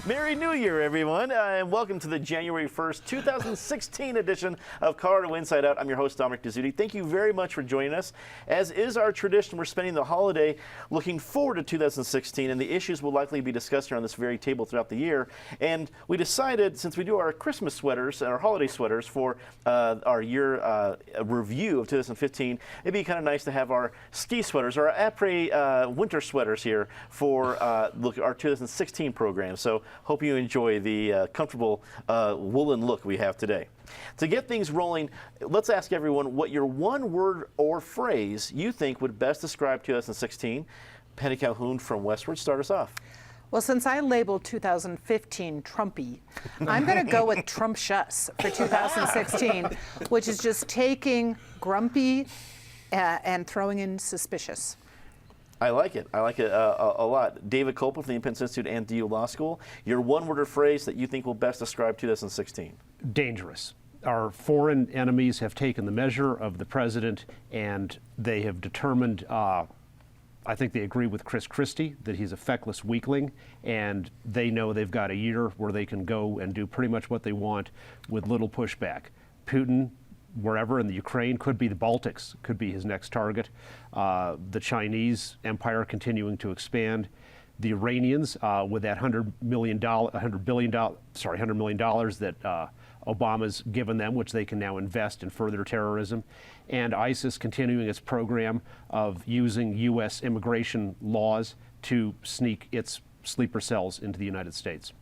Merry New Year, everyone, and welcome to the January 1st, 2016 edition of Colorado Inside Out. I'm your host, Dominic Dezzutti. Thank you very much for joining us. As is our tradition, we're spending the holiday looking forward to 2016 and the issues will likely be discussed here on this very table throughout the year. And we decided, since we do our Christmas sweaters and our holiday sweaters for our year review of 2015, it'd be kind of nice to have our ski sweaters, our après winter sweaters here for our 2016 program. So hope you enjoy the comfortable woolen look we have today. To get things rolling, let's ask everyone what your one word or phrase you think would best describe 2016. Penny Calhoun from Westward, start us off. Well, since I labeled 2015 Trumpy, I'm going to go with Trumptious for 2016, which is just taking grumpy and throwing in suspicious. I like it. I like it a lot. David Kolpa from the Independence Institute and DU Law School, your one word or phrase that you think will best describe 2016. Dangerous. Our foreign enemies have taken the measure of the president, and they have determined, I think they agree with Chris Christie, that he's a feckless weakling, and they know they've got a year where they can go and do pretty much what they want with little pushback. Putin, wherever in the Ukraine, could be the Baltics, could be his next target. The Chinese empire continuing to expand. The Iranians, with that $100 million that Obama's given them, which they can now invest in further terrorism, and ISIS continuing its program of using U.S. immigration laws to sneak its sleeper cells into the United States.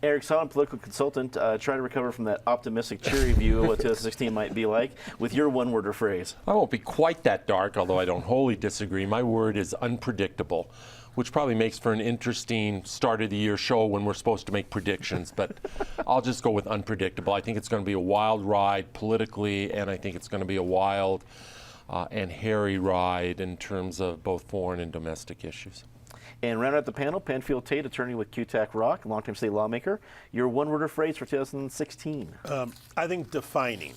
Eric Solon, political consultant, trying to recover from that optimistic, cheery view of what 2016 might be like with your one word or phrase. I won't be quite that dark, although I don't wholly disagree. My word is unpredictable, which probably makes for an interesting start of the year show when we're supposed to make predictions, but I'll just go with unpredictable. I think it's going to be a wild ride politically, and I think it's going to be a wild and hairy ride in terms of both foreign and domestic issues. And round out the panel, Penfield Tate, attorney with QTAC Rock, longtime state lawmaker. Your one word or phrase for 2016? I think defining,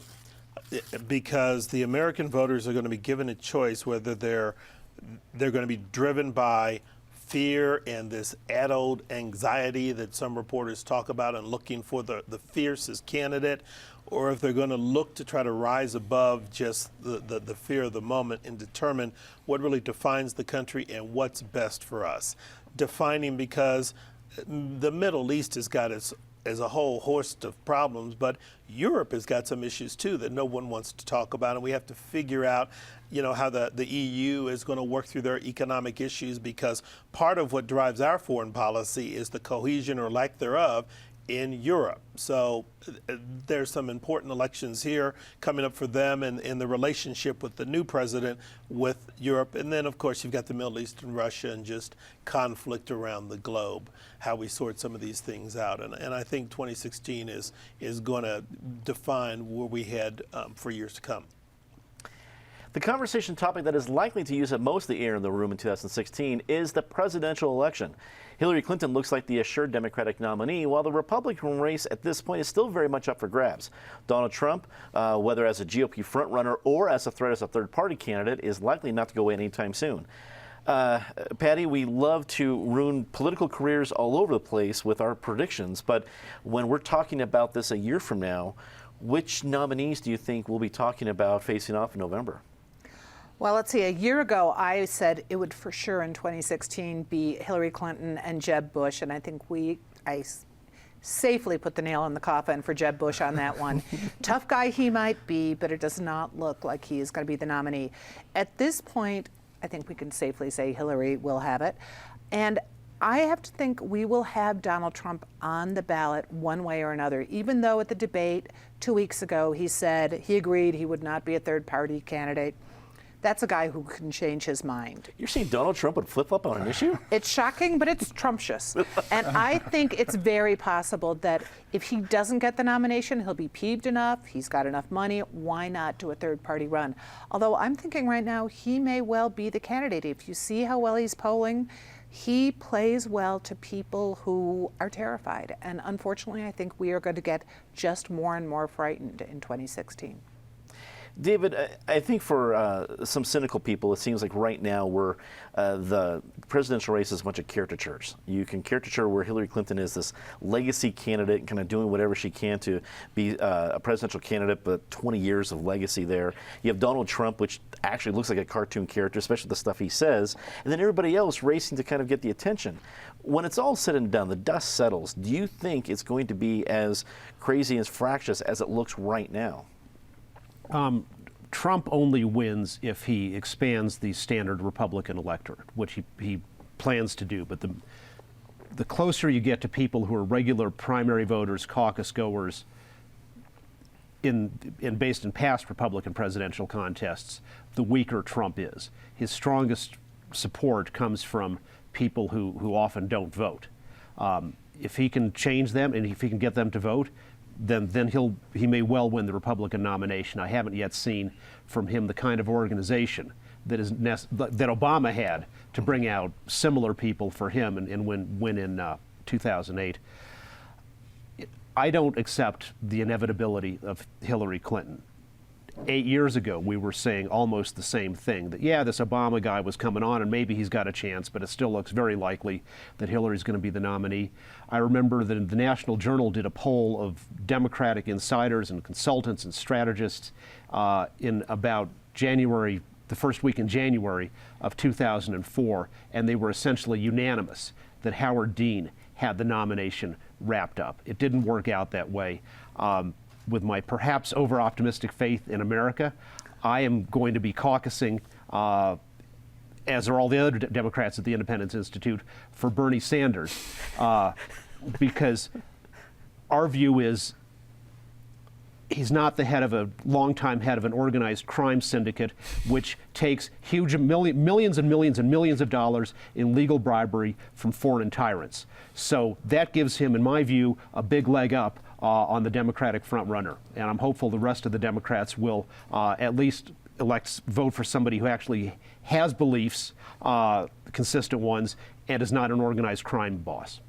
because the American voters are going to be given a choice whether they're going to be driven by fear and this adult anxiety that some reporters talk about and looking for the fiercest candidate, or if they're going to look to try to rise above just the fear of the moment and determine what really defines the country and what's best for us. Defining because the Middle East has got its as a whole host of problems, but Europe has got some issues too that no one wants to talk about, and we have to figure out how the EU is going to work through their economic issues, because part of what drives our foreign policy is the cohesion or lack thereof in Europe. So there's some important elections here coming up for them and the relationship with the new president with Europe. And then, of course, you've got the Middle East and Russia and just conflict around the globe, how we sort some of these things out. And I think 2016 is going to define where we head for years to come. The conversation topic that is likely to use up most of the air in the room in 2016 is the presidential election. Hillary Clinton looks like the assured Democratic nominee, while the Republican race at this point is still very much up for grabs. Donald Trump, whether as a GOP frontrunner or as a threat as a third-party candidate, is likely not to go away anytime soon. Patty, we love to ruin political careers all over the place with our predictions, but when we're talking about this a year from now, which nominees do you think we'll be talking about facing off in November? Well, let's see. A year ago, I said it would for sure in 2016 be Hillary Clinton and Jeb Bush, and I think I safely put the nail in the coffin for Jeb Bush on that one. Tough guy he might be, but it does not look like he is going to be the nominee. At this point, I think we can safely say Hillary will have it. And I have to think we will have Donald Trump on the ballot one way or another, even though at the debate 2 weeks ago he said he agreed he would not be a third-party candidate. That's a guy who can change his mind. You're saying Donald Trump would flip-flop on an issue? It's shocking, but it's Trumptious. And I think it's very possible that if he doesn't get the nomination, he'll be peeved enough, he's got enough money, why not do a third-party run? Although I'm thinking right now he may well be the candidate. If you see how well he's polling, he plays well to people who are terrified. And unfortunately, I think we are going to get just more and more frightened in 2016. David, I think for some cynical people, it seems like right now the presidential race is a bunch of caricatures. You can caricature where Hillary Clinton is this legacy candidate, kind of doing whatever she can to be a presidential candidate, but 20 years of legacy there. You have Donald Trump, which actually looks like a cartoon character, especially the stuff he says, and then everybody else racing to kind of get the attention. When it's all said and done, the dust settles, do you think it's going to be as crazy, as fractious as it looks right now? Trump only wins if he expands the standard Republican electorate, which he plans to do. But the closer you get to people who are regular primary voters, caucus goers, based in past Republican presidential contests, the weaker Trump is. His strongest support comes from people who often don't vote. If he can change them and if he can get them to vote, then he may well win the Republican nomination. I haven't yet seen from him the kind of organization that Obama had to bring out similar people for him and win in 2008. I don't accept the inevitability of Hillary Clinton. 8 years ago, we were saying almost the same thing, that, yeah, this Obama guy was coming on and maybe he's got a chance, but it still looks very likely that Hillary's going to be the nominee. I remember that the National Journal did a poll of Democratic insiders and consultants and strategists in about January, the first week in January of 2004, and they were essentially unanimous that Howard Dean had the nomination wrapped up. It didn't work out that way. With my perhaps over-optimistic faith in America, I am going to be caucusing, as are all the other Democrats at the Independence Institute, for Bernie Sanders, because our view is he's not the longtime head of an organized crime syndicate, which takes huge millions and millions and millions of dollars in legal bribery from foreign tyrants. So that gives him, in my view, a big leg up on the Democratic frontrunner. And I'm hopeful the rest of the Democrats will at least vote for somebody who actually has beliefs, consistent ones, and is not an organized crime boss.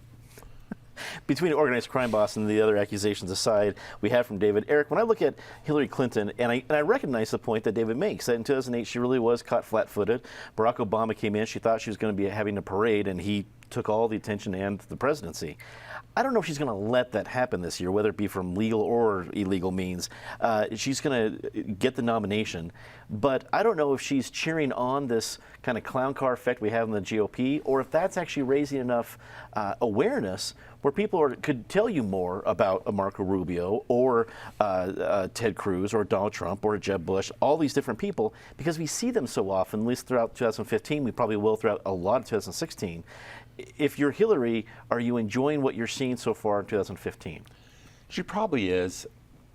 Between organized crime boss and the other accusations aside, we have from David. Eric, when I look at Hillary Clinton, and I recognize the point that David makes, that in 2008 she really was caught flat-footed. Barack Obama came in, she thought she was going to be having a parade, and he took all the attention and the presidency. I don't know if she's going to let that happen this year, whether it be from legal or illegal means. She's going to get the nomination, but I don't know if she's cheering on this kind of clown car effect we have in the GOP, or if that's actually raising enough awareness where people could tell you more about a Marco Rubio or Ted Cruz or Donald Trump or Jeb Bush, all these different people, because we see them so often, at least throughout 2015, we probably will throughout a lot of 2016. If you're Hillary, are you enjoying what you're seeing so far in 2015? She probably is,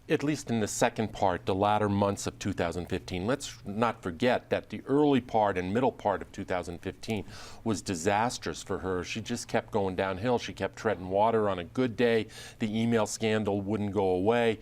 at least in the second part, the latter months of 2015. Let's not forget that the early part and middle part of 2015 was disastrous for her. She just kept going downhill. She kept treading water. On a good day, the email scandal wouldn't go away.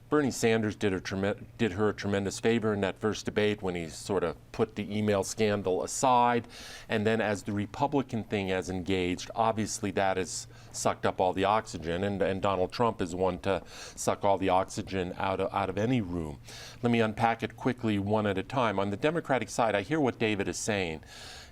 Bernie Sanders did her a tremendous favor in that first debate when he sort of put the email scandal aside. And then as the Republican thing has engaged, obviously that has sucked up all the oxygen, and Donald Trump is one to suck all the oxygen out of any room. Let me unpack it quickly one at a time. On the Democratic side, I hear what David is saying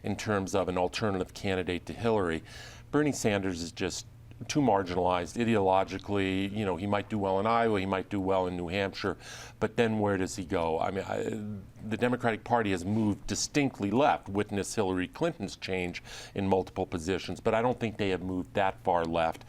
in terms of an alternative candidate to Hillary. Bernie Sanders is just too marginalized ideologically. You know, he might do well in Iowa, he might do well in New Hampshire, but then where does he go? I mean, the Democratic Party has moved distinctly left. Witness Hillary Clinton's change in multiple positions, but I don't think they have moved that far left.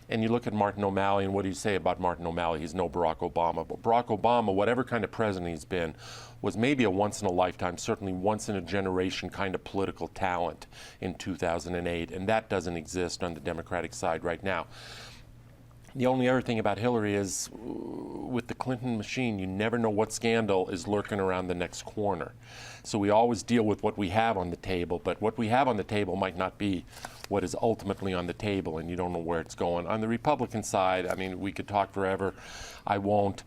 And you look at Martin O'Malley, and what do you say about Martin O'Malley? He's no Barack Obama, but Barack Obama, whatever kind of president he's been, was maybe a once-in-a-lifetime, certainly once-in-a-generation kind of political talent in 2008, and that doesn't exist on the Democratic side right now. The only other thing about Hillary is with the Clinton machine, you never know what scandal is lurking around the next corner. So we always deal with what we have on the table, but what we have on the table might not be what is ultimately on the table, and you don't know where it's going. On the Republican side, I mean, we could talk forever. I won't.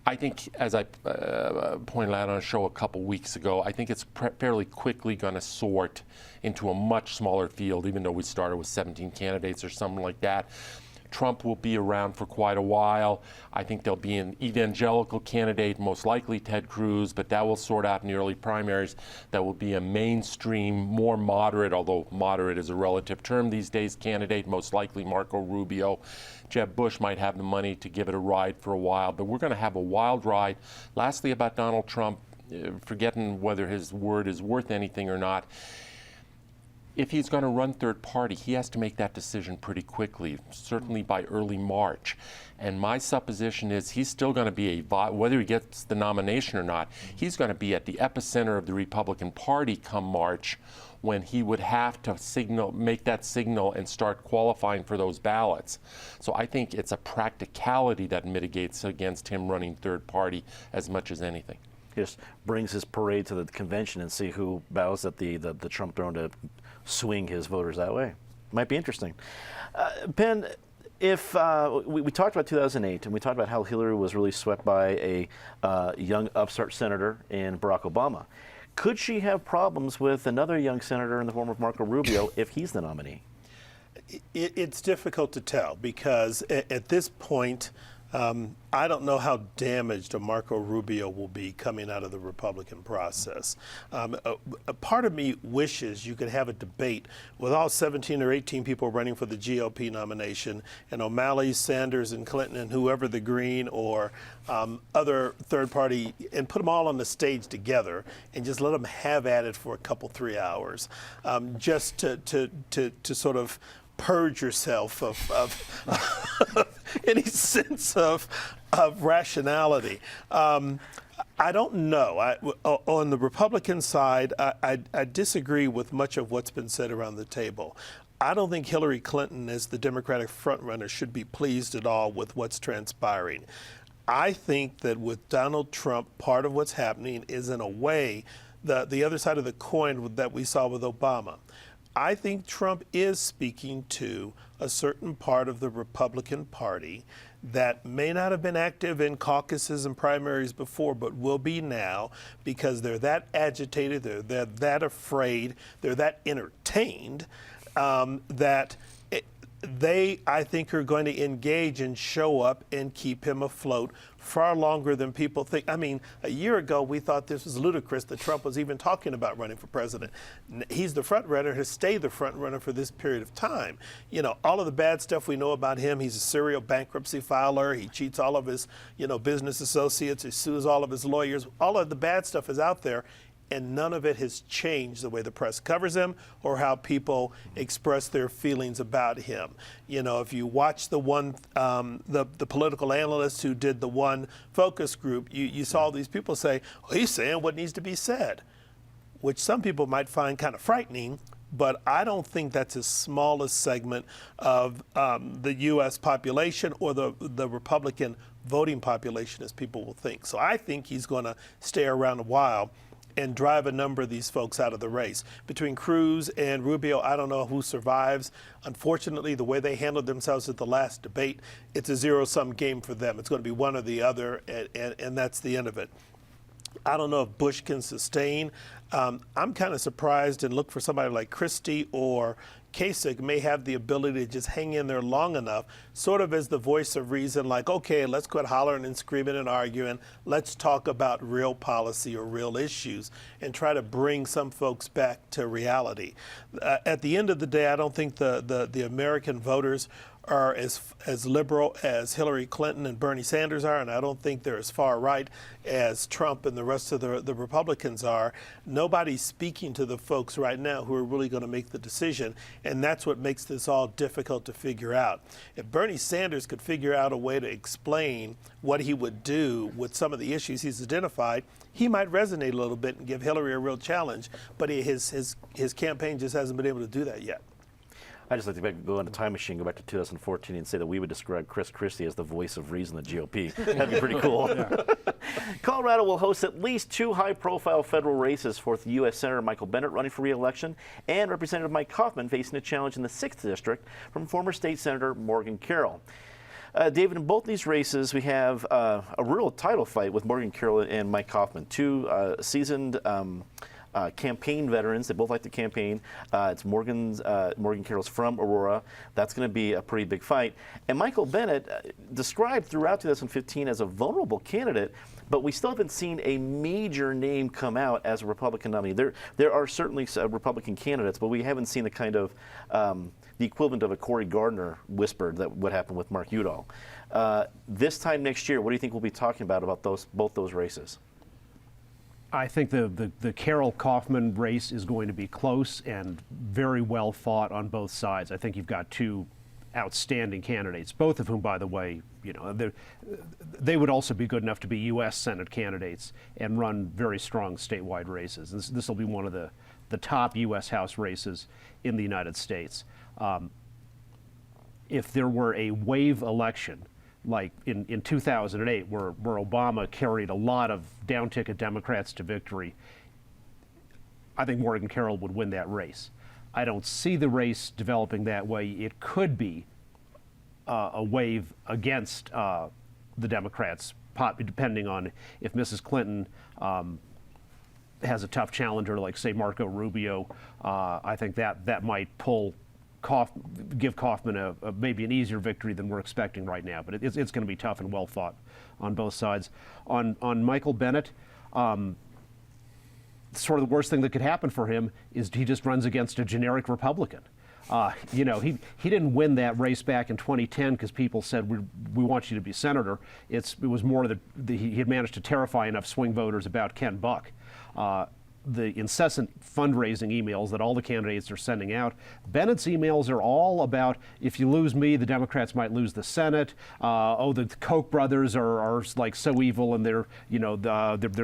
I think, as I pointed out on a show a couple weeks ago, I think it's fairly quickly going to sort into a much smaller field, even though we started with 17 candidates or something like that. Trump will be around for quite a while. I think there'll be an evangelical candidate, most likely Ted Cruz, but that will sort out in the early primaries. That will be a mainstream, more moderate, although moderate is a relative term these days, candidate, most likely Marco Rubio. Jeb Bush might have the money to give it a ride for a while, but we're going to have a wild ride. Lastly, about Donald Trump, forgetting whether his word is worth anything or not, if he's going to run third party, he has to make that decision pretty quickly, certainly by early March. And my supposition is he's still going to be whether he gets the nomination or not, he's going to be at the epicenter of the Republican Party come March, when he would have to make that signal and start qualifying for those ballots. So I think it's a practicality that mitigates against him running third party as much as anything. He just brings his parade to the convention and see who bows at the Trump throne to swing his voters that way. Might be interesting. Ben, if we talked about 2008, and we talked about how Hillary was really swept by a young upstart senator in Barack Obama. Could she have problems with another young senator in the form of Marco Rubio if he's the nominee? It's difficult to tell because at this point, I don't know how damaged a Marco Rubio will be coming out of the Republican process. A part of me wishes you could have a debate with all 17 or 18 people running for the GOP nomination, and O'Malley, Sanders, and Clinton, and whoever the Green or other third party, and put them all on the stage together and just let them have at it for a couple, 3 hours, just to sort of purge yourself of any sense of rationality. I don't know. On the Republican side, I disagree with much of what's been said around the table. I don't think Hillary Clinton, as the Democratic frontrunner, should be pleased at all with what's transpiring. I think that with Donald Trump, part of what's happening is, in a way, the other side of the coin that we saw with Obama. I think Trump is speaking to a certain part of the Republican Party that may not have been active in caucuses and primaries before, but will be now, because they're that agitated, they're that afraid, they're that entertained, that they, I think, are going to engage and show up and keep him afloat far longer than people think. I mean, a year ago, we thought this was ludicrous that Trump was even talking about running for president. He's the front runner, has stayed the front runner for this period of time. You know, all of the bad stuff we know about him, he's a serial bankruptcy filer. He cheats all of his, business associates. He sues all of his lawyers. All of the bad stuff is out there. And none of it has changed the way the press covers him or how people express their feelings about him. You know, if you watch the one, the political analyst who did the one focus group, you saw these people say, oh, he's saying what needs to be said, which some people might find kind of frightening. But I don't think that's the smallest segment of the U.S. population or the Republican voting population as people will think. So I think he's going to stay around a while and drive a number of these folks out of the race. Between Cruz and Rubio, I don't know who survives. Unfortunately, the way they handled themselves at the last debate, it's a zero-sum game for them. It's going to be one or the other, and that's the end of it. I don't know if Bush can sustain. I'm kind of surprised and look for somebody like Christie or Kasich may have the ability to just hang in there long enough, sort of as the voice of reason, like, okay, let's quit hollering and screaming and arguing. Let's talk about real policy or real issues and try to bring some folks back to reality. At the end of the day, I don't think the American voters are as liberal as Hillary Clinton and Bernie Sanders are, and I don't think they're as far right as Trump and the rest of the Republicans are. Nobody's speaking to the folks right now who are really going to make the decision, and that's what makes this all difficult to figure out. If Bernie Sanders could figure out a way to explain what he would do with some of the issues he's identified, he might resonate a little bit and give Hillary a real challenge, but his campaign just hasn't been able to do that yet. I just like to go in a time machine, go back to 2014, and say that we would describe Chris Christie as the voice of reason in the GOP. That'd be pretty cool. Colorado will host at least 2 high-profile federal races for U.S. Senator Michael Bennet running for re-election and Representative Mike Kaufman facing a challenge in the 6th District from former State Senator Morgan Carroll. David, in both these races, we have a real title fight with Morgan Carroll and Mike Kaufman, 2 seasoned campaign veterans. They both like to campaign. It's Morgan Carroll's from Aurora. That's going to be a pretty big fight. And Michael Bennet, described throughout 2015 as a vulnerable candidate, but we still haven't seen a major name come out as a Republican nominee. There are certainly Republican candidates, but we haven't seen the kind of the equivalent of a Cory Gardner whispered that would happen with Mark Udall. This time next year, what do you think we'll be talking about both those races? I think the Carroll-Kaufman race is going to be close and very well fought on both sides. I think you've got 2 outstanding candidates, both of whom, by the way, they would also be good enough to be U.S. Senate candidates and run very strong statewide races. This will be one of the top U.S. House races in the United States. If there were a wave election, like in 2008, where Obama carried a lot of down-ticket Democrats to victory, I think Morgan Carroll would win that race. I don't see the race developing that way. It could be a wave against the Democrats, depending on if Mrs. Clinton has a tough challenger, like, say, Marco Rubio. I think that might give Kaufman maybe an easier victory than we're expecting right now. But it's going to be tough and well fought on both sides. On Michael Bennet, sort of the worst thing that could happen for him is he just runs against a generic Republican. He didn't win that race back in 2010 because people said, we want you to be senator. It was more that he had managed to terrify enough swing voters about Ken Buck. The incessant fundraising emails that all the candidates are sending out. Bennett's emails are all about, if you lose me, the Democrats might lose the Senate. The Koch brothers are like so evil, and they're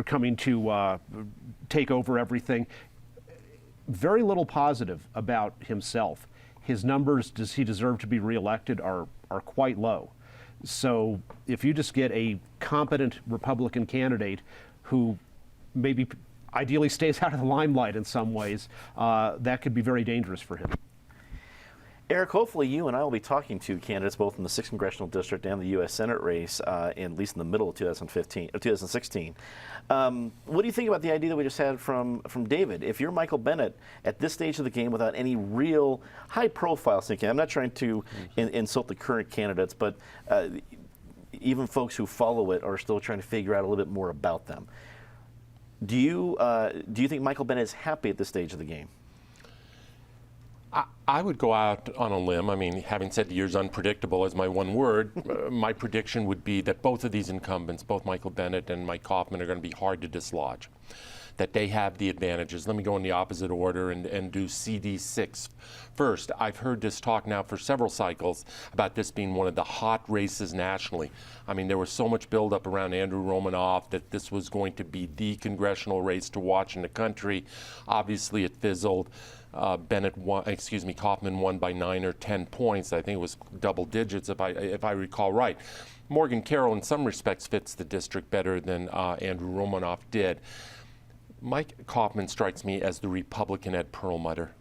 coming to take over everything. Very little positive about himself. His numbers, does he deserve to be reelected, are quite low. So if you just get a competent Republican candidate who maybe ideally stays out of the limelight in some ways, that could be very dangerous for him. Eric, hopefully you and I will be talking to candidates both in the 6th Congressional District and the U.S. Senate race, at least in the middle of 2016. What do you think about the idea that we just had from David? If you're Michael Bennet at this stage of the game without any real high-profile thinking, I'm not trying to insult the current candidates, but even folks who follow it are still trying to figure out a little bit more about them. Do you think Michael Bennet is happy at this stage of the game? I would go out on a limb. I mean, having said the year's unpredictable as my one word, my prediction would be that both of these incumbents, both Michael Bennet and Mike Kaufman, are going to be hard to dislodge, that they have the advantages. Let me go in the opposite order and do CD6 first. I've heard this talk now for several cycles about this being one of the hot races nationally. I mean, there was so much buildup around Andrew Romanoff that this was going to be the congressional race to watch in the country. Obviously, it fizzled. Kaufman won by 9 or 10 points. I think it was double digits, if I recall right. Morgan Carroll, in some respects, fits the district better than Andrew Romanoff did. Mike Kaufman strikes me as the Republican Ed Perlmutter,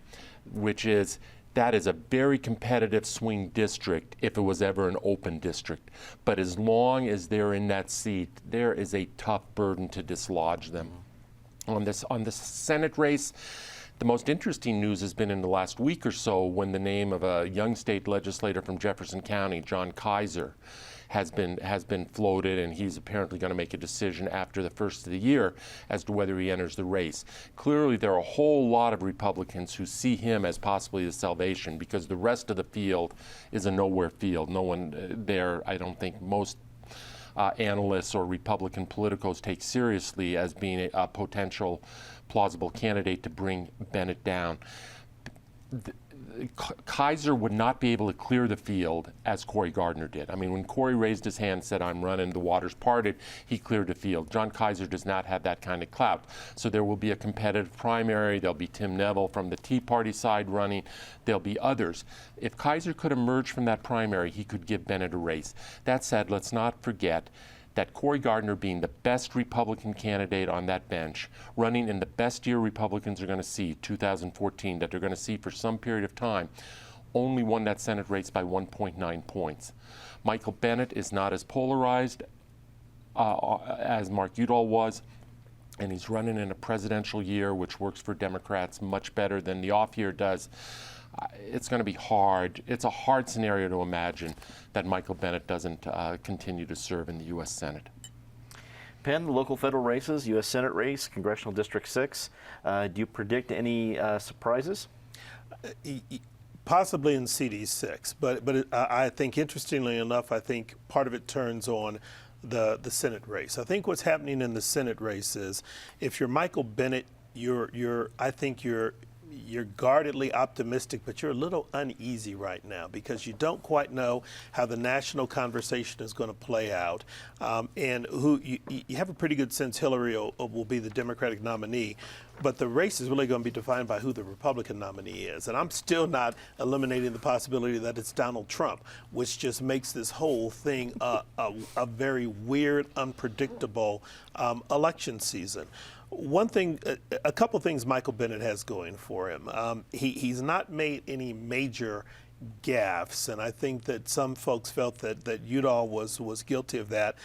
that is a very competitive swing district if it was ever an open district. But as long as they're in that seat, there is a tough burden to dislodge them. On this Senate race, the most interesting news has been in the last week or so when the name of a young state legislator from Jefferson County, John Kaiser, has been floated, and he's apparently going to make a decision after the first of the year as to whether he enters the race. Clearly, there are a whole lot of Republicans who see him as possibly the salvation because the rest of the field is a nowhere field. No one there, I don't think most analysts or Republican politicos take seriously as being a potential plausible candidate to bring Bennet down. Kaiser would not be able to clear the field as Cory Gardner did. I mean, when Cory raised his hand and said, "I'm running," the waters parted, he cleared the field. John Kaiser does not have that kind of clout. So there will be a competitive primary. There'll be Tim Neville from the Tea Party side running. There'll be others. If Kaiser could emerge from that primary, he could give Bennet a race. That said, let's not forget that Cory Gardner, being the best Republican candidate on that bench, running in the best year Republicans are going to see, 2014, that they're going to see for some period of time, only won that Senate race by 1.9 points. Michael Bennet is not as polarized as Mark Udall was, and he's running in a presidential year, which works for Democrats much better than the off year does. It's going to be hard. It's a hard scenario to imagine that Michael Bennet doesn't continue to serve in the U.S. Senate. Penn, the local federal races, U.S. Senate race, Congressional District 6. Do you predict any surprises? Possibly in CD6, but I think, interestingly enough, I think part of it turns on the Senate race. I think what's happening in the Senate race is, if you're Michael Bennet, I think you're guardedly optimistic, but you're a little uneasy right now because you don't quite know how the national conversation is going to play out, and who you have a pretty good sense Hillary will be the Democratic nominee, but the race is really going to be defined by who the Republican nominee is. And I'm still not eliminating the possibility that it's Donald Trump, which just makes this whole thing a very weird, unpredictable election season. One thing, a couple things Michael Bennet has going for him. He's not made any major gaffes, and I think that some folks felt that Udall was guilty of that.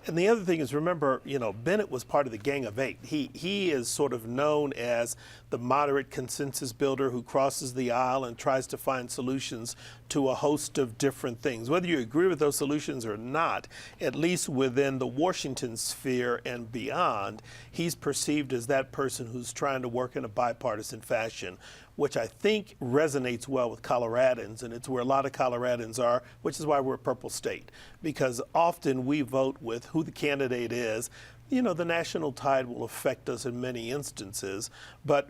And the other thing is, remember, Bennet was part of the Gang of Eight. He is sort of known as the moderate consensus builder who crosses the aisle and tries to find solutions to a host of different things. Whether you agree with those solutions or not, at least within the Washington sphere and beyond, he's perceived as that person who's trying to work in a bipartisan fashion, which I think resonates well with Coloradans, and it's where a lot of Coloradans are, which is why we're a purple state, because often we vote with who the candidate is. The national tide will affect us in many instances, but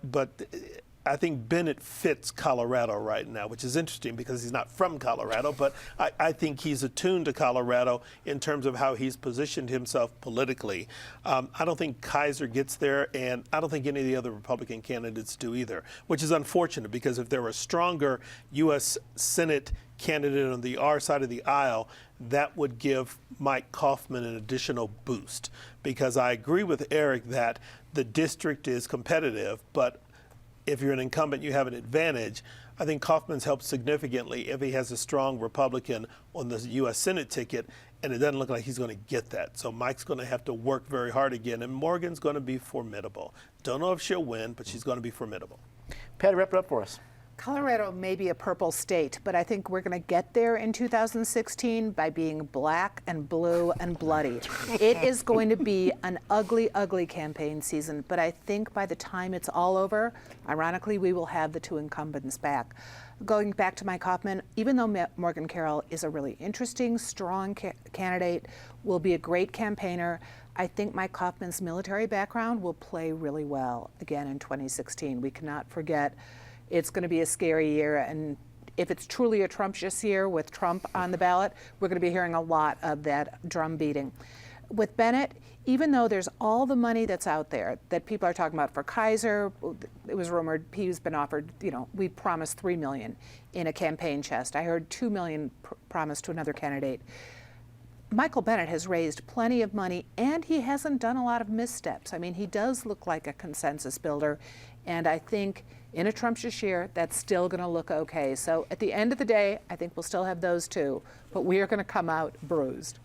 I think Bennet fits Colorado right now, which is interesting because he's not from Colorado, but I think he's attuned to Colorado in terms of how he's positioned himself politically. I don't think Kaiser gets there, and I don't think any of the other Republican candidates do either, which is unfortunate because if there were a stronger U.S. Senate candidate on the R side of the aisle, that would give Mike Coffman an additional boost, because I agree with Eric that the district is competitive, but if you're an incumbent, you have an advantage. I think Coffman's helped significantly if he has a strong Republican on the U.S. Senate ticket, and it doesn't look like he's going to get that. So Mike's going to have to work very hard again, and Morgan's going to be formidable. Don't know if she'll win, but she's going to be formidable. Patty, wrap it up for us. Colorado may be a purple state, but I think we're going to get there in 2016 by being black and blue and bloody. It is going to be an ugly, ugly campaign season, but I think by the time it's all over, ironically, we will have the two incumbents back. Going back to Mike Coffman, even though Morgan Carroll is a really interesting, strong candidate, will be a great campaigner, I think Mike Coffman's military background will play really well again in 2016. We cannot forget it's going to be a scary year, and if it's truly a Trumptious year with Trump on the ballot, we're going to be hearing a lot of that drum beating. With Bennet, even though there's all the money that's out there that people are talking about for Kaiser, it was rumored he's been offered, we promised $3 million in a campaign chest. I heard $2 million promised to another candidate. Michael Bennet has raised plenty of money, and he hasn't done a lot of missteps. I mean, he does look like a consensus builder, and I think in a Trumptious year, that's still going to look okay. So at the end of the day, I think we'll still have those two, but we are going to come out bruised.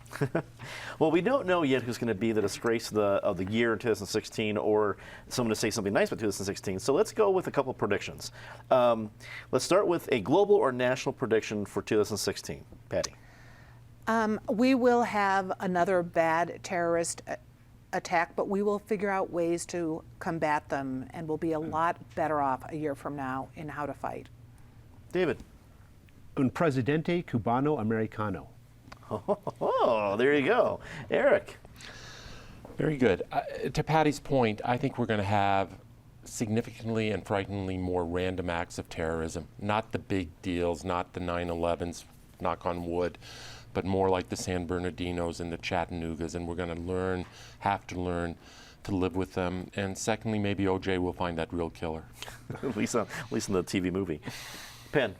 Well, we don't know yet who's going to be the disgrace of the year in 2016, or someone to say something nice about 2016. So let's go with a couple of predictions. Let's start with a global or national prediction for 2016. Patty. We will have another bad terrorist attack, but we will figure out ways to combat them, and we'll be a lot better off a year from now in how to fight. David. Un presidente cubano americano. Oh, there you go. Eric. Very good. To Patty's point, I think we're going to have significantly and frighteningly more random acts of terrorism. Not the big deals, not the 9/11s, knock on wood, but more like the San Bernardinos and the Chattanoogas. And we're going to have to learn to live with them. And secondly, maybe OJ will find that real killer. at least in the TV movie. Penn.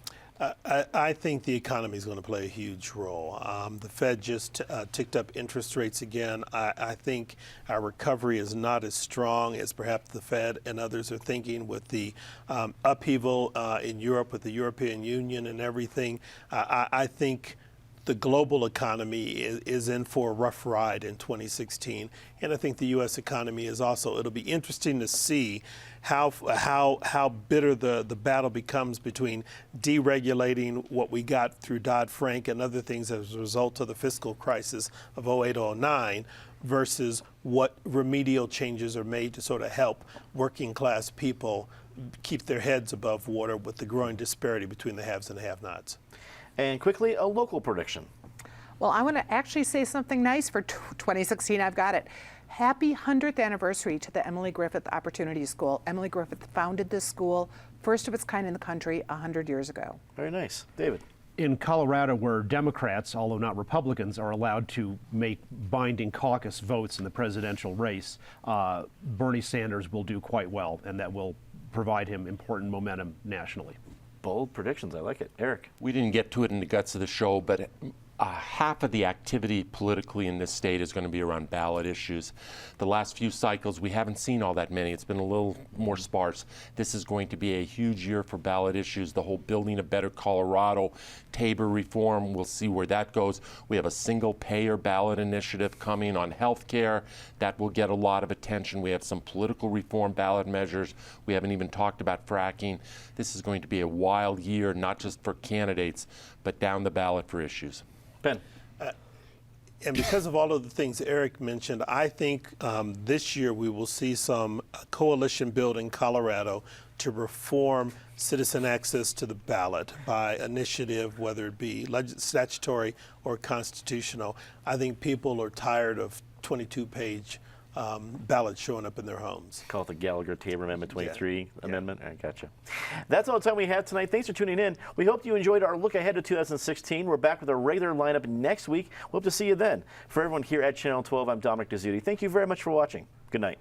I think the economy is going to play a huge role. The Fed just ticked up interest rates again. I think our recovery is not as strong as perhaps the Fed and others are thinking with the upheaval in Europe with the European Union and everything. I think the global economy is in for a rough ride in 2016, and I think the U.S. economy is also. It'll be interesting to see how bitter the battle becomes between deregulating what we got through Dodd-Frank and other things as a result of the fiscal crisis of 08-09 versus what remedial changes are made to sort of help working class people keep their heads above water with the growing disparity between the haves and the have-nots. And quickly, a local prediction. Well, I want to actually say something nice for 2016. I've got it. Happy 100th anniversary to the Emily Griffith Opportunity School. Emily Griffith founded this school, first of its kind in the country, 100 years ago. Very nice. David. In Colorado, where Democrats, although not Republicans, are allowed to make binding caucus votes in the presidential race, Bernie Sanders will do quite well, and that will provide him important momentum nationally. Bold predictions. I like it. Eric. We didn't get to it in the guts of the show, but half of the activity politically in this state is going to be around ballot issues. The last few cycles, we haven't seen all that many. It's been a little more sparse. This is going to be a huge year for ballot issues. The whole Building a Better Colorado, Tabor reform, we'll see where that goes. We have a single-payer ballot initiative coming on health care. That will get a lot of attention. We have some political reform ballot measures. We haven't even talked about fracking. This is going to be a wild year, not just for candidates, but down the ballot for issues. Ben. And because of all of the things Eric mentioned, I think this year we will see some coalition build in Colorado to reform citizen access to the ballot by initiative, whether it be statutory or constitutional. I think people are tired of 22-page ballots showing up in their homes. Call it the Gallagher-Tabor Amendment 23 amendment. Yeah. I gotcha. That's all the time we have tonight. Thanks for tuning in. We hope you enjoyed our look ahead to 2016. We're back with our regular lineup next week. We hope to see you then. For everyone here at Channel 12, I'm Dominic Dezzutti. Thank you very much for watching. Good night.